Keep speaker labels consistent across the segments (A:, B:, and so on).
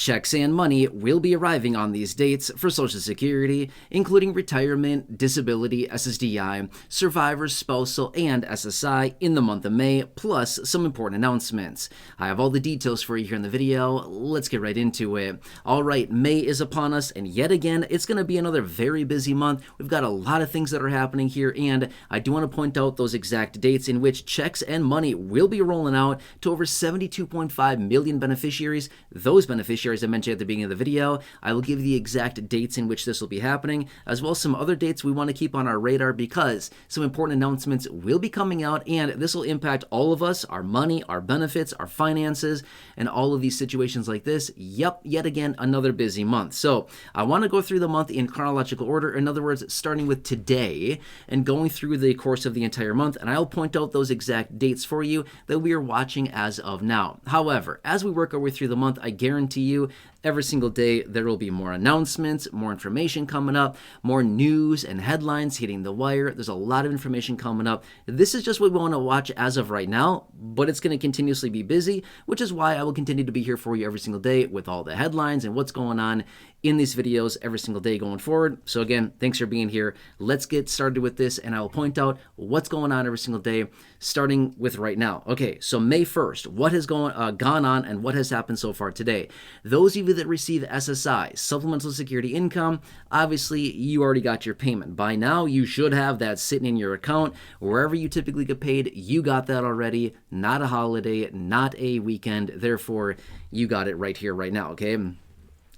A: Checks and money will be arriving on these dates for Social Security, including retirement, disability, SSDI, survivors, spousal, and SSI in the month of May, plus some important announcements. I have all the details for you here in the video. Let's get right into it. All right, May is upon us, and yet again, it's going to be another very busy month. We've got a lot of things that are happening here, and I do want to point out those exact dates in which checks and money will be rolling out to over 72.5 million beneficiaries. Those beneficiaries I mentioned at the beginning of the video. I will give you the exact dates in which this will be happening, as well as some other dates we want to keep on our radar because some important announcements will be coming out, and this will impact all of us, our money, our benefits, our finances, and all of these situations like this. Yep, yet again, another busy month. So I want to go through the month in chronological order. In other words, starting with today and going through the course of the entire month, and I'll point out those exact dates for you that we are watching as of now. However, as we work our way through the month, I guarantee you every single day there will be more announcements, more information coming up, more news and headlines hitting the wire. There's a lot of information coming up. This is just what we want to watch as of right now, but it's going to continuously be busy, which is why I will continue to be here for you every single day with all the headlines and what's going on in these videos every single day going forward. So again, thanks for being here. Let's get started with this, and I will point out what's going on every single day, starting with right now. Okay, so May 1st, what has gone on and what has happened so far today? Those of you that receive SSI, Supplemental Security Income, obviously you already got your payment. By now, you should have that sitting in your account. Wherever you typically get paid, you got that already. Not a holiday, not a weekend. Therefore, you got it right here, right now, okay?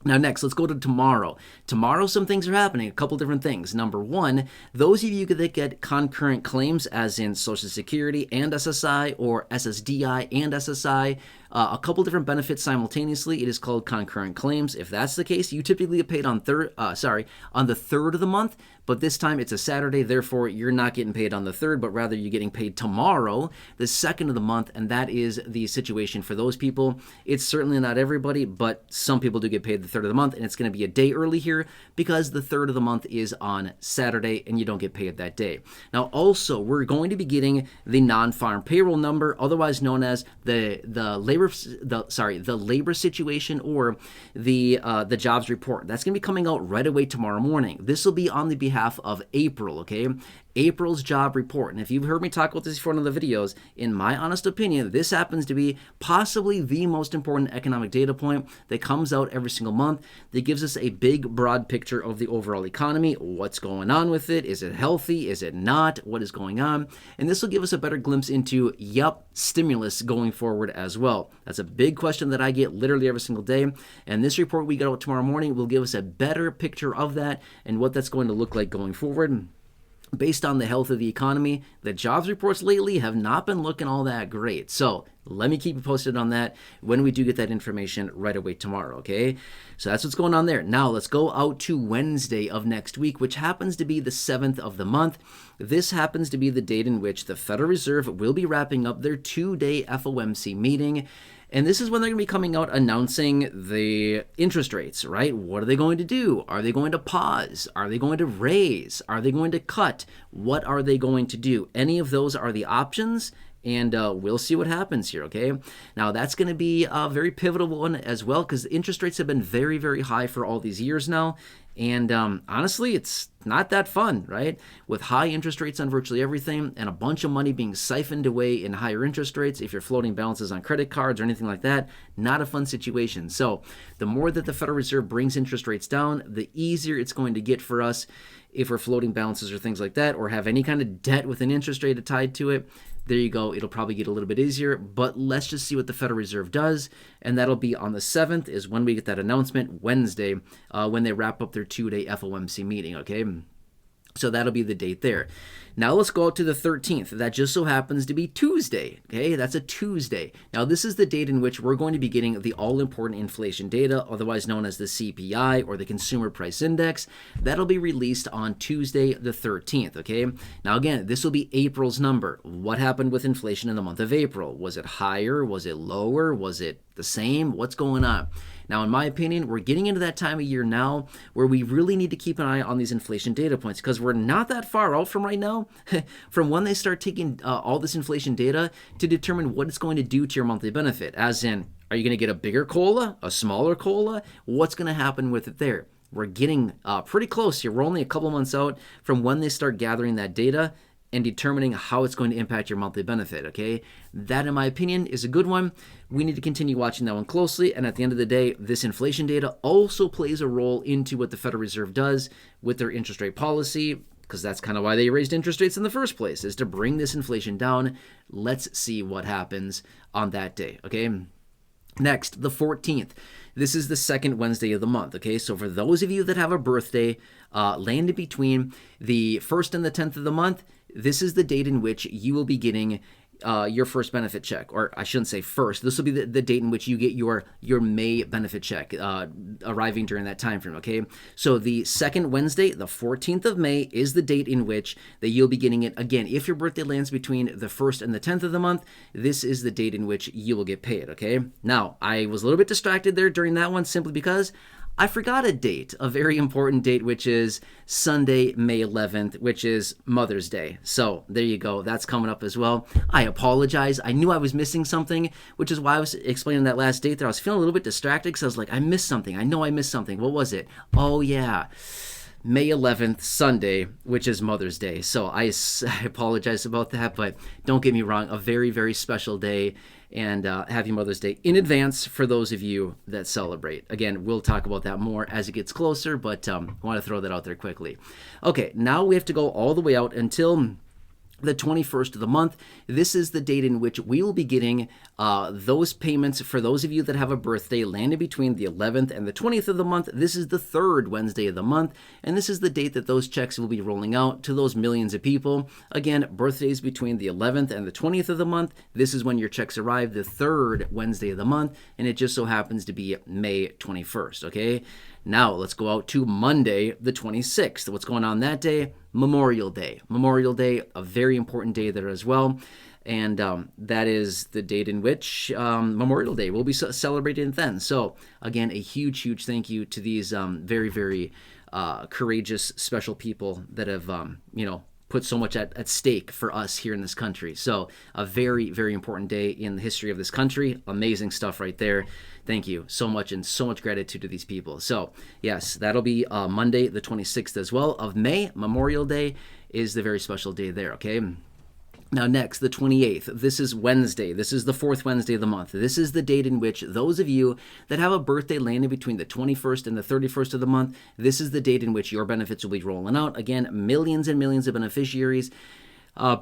A: Now next, let's go to tomorrow. Tomorrow, some things are happening, a couple different things. Number one, those of you that get concurrent claims, as in Social Security and SSI, or SSDI and SSI, a couple different benefits simultaneously, it is called concurrent claims. If that's the case, you typically get paid on the third of the month, but this time it's a Saturday, therefore you're not getting paid on the third, but rather you're getting paid tomorrow, the second of the month, and that is the situation for those people. It's certainly not everybody, but some people do get paid the third of the month, and it's going to be a day early here because the third of the month is on Saturday, and you don't get paid that day. Now, also, we're going to be getting the non-farm payroll number, otherwise known as the labor situation, or the jobs report. That's going to be coming out right away tomorrow morning. This will be on the behalf of April, okay? April's job report. And if you've heard me talk about this before in other videos, in my honest opinion, this happens to be possibly the most important economic data point that comes out every single month that gives us a big, broad picture of the overall economy. What's going on with it? Is it healthy? Is it not? What is going on? And this will give us a better glimpse into, stimulus going forward as well. That's a big question that I get literally every single day. And this report we get out tomorrow morning will give us a better picture of that and what that's going to look like going forward. Based on the health of the economy, the jobs reports lately have not been looking all that great. So let me keep you posted on that when we do get that information right away tomorrow, okay? So that's what's going on there. Now let's go out to Wednesday of next week, which happens to be the 7th of the month. This happens to be the date in which the Federal Reserve will be wrapping up their 2-day FOMC meeting. And this is when they're going to be coming out announcing the interest rates, right? What are they going to do? Are they going to pause? Are they going to raise? Are they going to cut? What are they going to do? Any of those are the options, and we'll see what happens here, okay? Now, that's going to be a very pivotal one as well because interest rates have been very, very high for all these years now. And honestly, it's not that fun, right? With high interest rates on virtually everything and a bunch of money being siphoned away in higher interest rates, if you're floating balances on credit cards or anything like that, not a fun situation. So the more that the Federal Reserve brings interest rates down, the easier it's going to get for us if we're floating balances or things like that, or have any kind of debt with an interest rate tied to it. There you go. It'll probably get a little bit easier, but let's just see what the Federal Reserve does, and that'll be on the 7th is when we get that announcement, Wednesday, when they wrap up their 2-day FOMC meeting, okay? So that'll be the date there. Now let's go out to the 13th. That just so happens to be Tuesday, okay? That's a Tuesday. Now this is the date in which we're going to be getting the all-important inflation data, otherwise known as the CPI, or the Consumer Price Index. That'll be released on Tuesday the 13th, okay? Now again, this will be April's number. What happened with inflation in the month of April? Was it higher? Was it lower? Was it the same? What's going on? Now, in my opinion, we're getting into that time of year now where we really need to keep an eye on these inflation data points because we're not that far out from right now from when they start taking all this inflation data to determine what it's going to do to your monthly benefit, as in, Are you going to get a bigger COLA, a smaller COLA? What's going to happen with it there? We're getting pretty close here. We're only a couple months out from when they start gathering that data and determining how it's going to impact your monthly benefit, okay? That, in my opinion, is a good one. We need to continue watching that one closely, and at the end of the day, this inflation data also plays a role into what the Federal Reserve does with their interest rate policy, because that's kind of why they raised interest rates in the first place, is to bring this inflation down. Let's see what happens on that day, okay? Next, the 14th. This is the second Wednesday of the month, okay? So for those of you that have a birthday landed between the 1st and the 10th of the month, this is the date in which you will be getting your first benefit check. Or I shouldn't say first. This will be the date in which you get your May benefit check arriving during that time frame, okay? So the second Wednesday, the 14th of May, is the date in which that you'll be getting it. Again, if your birthday lands between the 1st and the 10th of the month, this is the date in which you will get paid, okay? Now, I was a little bit distracted there during that one simply because I forgot a date, a very important date, which is Sunday, May 11th, which is Mother's Day. So there you go. That's coming up as well. I apologize. I knew I was missing something, which is why I was explaining that last date there. I was feeling a little bit distracted because I was like, I missed something. I know I missed something. What was it? Oh, yeah. May 11th, Sunday, which is Mother's Day. So I apologize about that, but don't get me wrong, a very, very special day. And happy Mother's Day in advance for those of you that celebrate. Again, we'll talk about that more as it gets closer, but I want to throw that out there quickly. Okay, now we have to go all the way out until the 21st of the month. This is the date in which we will be getting those payments for those of you that have a birthday landed between the 11th and the 20th of the month. This is the third Wednesday of the month, and this is the date that those checks will be rolling out to those millions of people. Again, birthdays between the 11th and the 20th of the month. This is when your checks arrive, the third Wednesday of the month, and it just so happens to be May 21st, okay? Now, let's go out to Monday, the 26th. What's going on that day? Memorial Day. Memorial Day, a very important day there as well. And that is the date in which Memorial Day will be celebrated then. So, again, a huge, huge thank you to these very, very courageous, special people that have, put so much at stake for us here in this country. So a very, very important day in the history of this country. Amazing stuff right there. Thank you so much, and so much gratitude to these people. So yes, that'll be Monday, the 26th as well of May. Memorial Day is the very special day there, okay? Now next, the 28th, this is Wednesday. This is the fourth Wednesday of the month. This is the date in which those of you that have a birthday landing between the 21st and the 31st of the month, this is the date in which your benefits will be rolling out. Again, millions and millions of beneficiaries.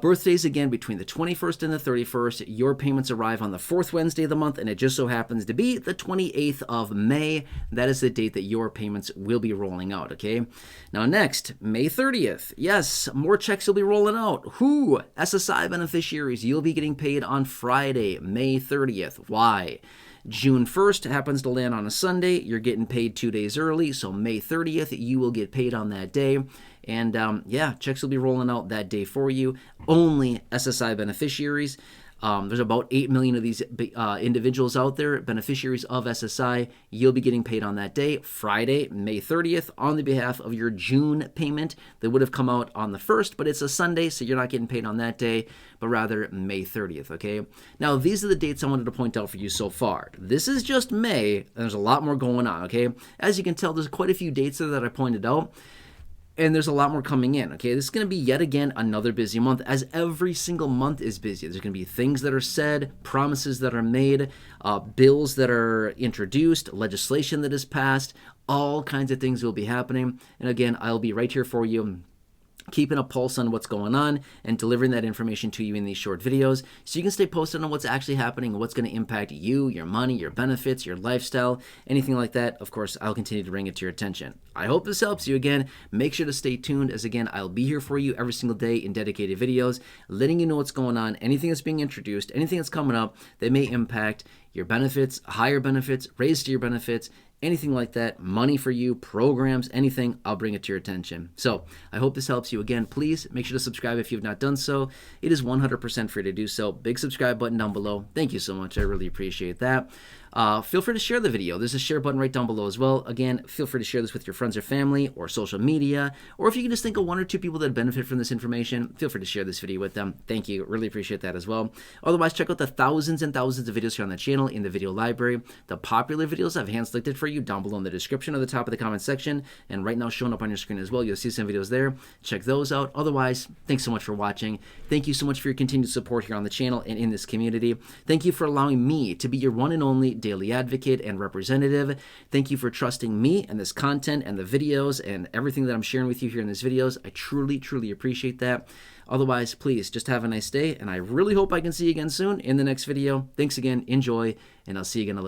A: Birthdays, again, between the 21st and the 31st. Your payments arrive on the fourth Wednesday of the month, and it just so happens to be the 28th of May. That is the date that your payments will be rolling out, okay? Now next, May 30th. Yes, more checks will be rolling out. Who? SSI beneficiaries. You'll be getting paid on Friday, May 30th. Why? June 1st happens to land on a Sunday. You're getting paid 2 days early, so May 30th, you will get paid on that day. And checks will be rolling out that day for you. Only SSI beneficiaries. There's about 8 million of these individuals out there, beneficiaries of SSI. You'll be getting paid on that day, Friday, May 30th, on the behalf of your June payment that would have come out on the 1st, but it's a Sunday, so you're not getting paid on that day, but rather May 30th, okay? Now, these are the dates I wanted to point out for you so far. This is just May, and there's a lot more going on, okay? As you can tell, there's quite a few dates there that I pointed out. And there's a lot more coming in, okay? This is going to be yet again another busy month, as every single month is busy. There's going to be things that are said, promises that are made, bills that are introduced, legislation that is passed. All kinds of things will be happening. And again, I'll be right here for you, keeping a pulse on what's going on and delivering that information to you in these short videos so you can stay posted on what's actually happening and what's going to impact you, your money, your benefits, your lifestyle, anything like that. Of course, I'll continue to bring it to your attention. I hope this helps you. Again, make sure to stay tuned, as again, I'll be here for you every single day in dedicated videos, letting you know what's going on, anything that's being introduced, anything that's coming up that may impact your benefits, higher benefits, raise to your benefits, anything like that, money for you, programs, anything, I'll bring it to your attention. So I hope this helps you. Again, please make sure to subscribe if you've not done so. It is 100% free to do so. Big subscribe button down below. Thank you so much. I really appreciate that. feel free to share the video. There's a share button right down below as well. Again, feel free to share this with your friends or family or social media, or if you can just think of 1 or 2 people that benefit from this information, feel free to share this video with them. Thank you. Really appreciate that as well. Otherwise, check out the thousands and thousands of videos here on the channel in the video library. The popular videos I've hand selected for you down below in the description or the top of the comment section, and right now showing up on your screen as well. You'll see some videos there. Check those out. Otherwise, thanks so much for watching. Thank you so much for your continued support here on the channel and in this community. Thank you for allowing me to be your one and only daily advocate and representative. Thank you for trusting me and this content and the videos and everything that I'm sharing with you here in these videos. I truly, truly appreciate that. Otherwise, please just have a nice day, and I really hope I can see you again soon in the next video. Thanks again, enjoy, and I'll see you again in a little